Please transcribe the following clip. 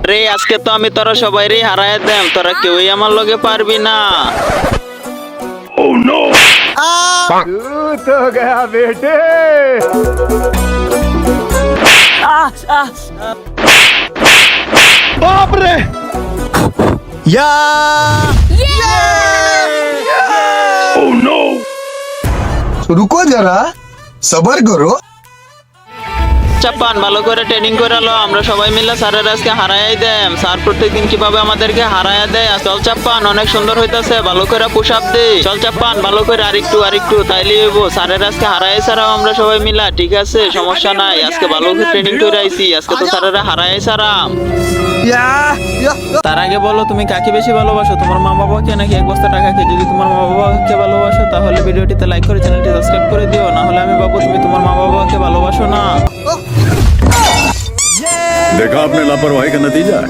রে আজকে তো আমি তোরা সবাই রে হারায় দেম, তোরা কেউই আমার লগে পারবি না। तो गया बेटे। बाप रे या रुको जरा सबर करो। চাপান ভালো করে ট্রেনিং করে লো, আমরা সবাই মিলে স্যারের আজকে হারাই দেম। স্যার প্রত্যেকদিন কিভাবে আমাদেরকে হারায় দেয়। চল চাপ্পান, অনেক সুন্দর হইতাছে, ভালো করে পুশ আপ দে। চল চাপ্পান ভালো করে আরেকটু তাইলে হইব। স্যারের আজকে হারাই ছাড়াও আমরা সবাই মিলা, ঠিক আছে সমস্যা নাই। আজকে ভালো করে ট্রেনিং করে আইছি, আজকে তো স্যারেরা হারাই ছাড়াম। তার আগে বলো তুমি কাকে বেশি ভালোবাসো, তোমার মা বাবাকে নাকি 1 বস্তা টাকাকে? যদি তোমার মা বাবাকে ভালোবাসো তাহলে ভিডিওটিতে লাইক করে চ্যানেলটি সাবস্ক্রাইব করে দিও, না হলে আমি ভাববো তুমি তোমার মা বাবাকে ভালোবাসো না। देखा आपने लापरवाही का नतीजा है।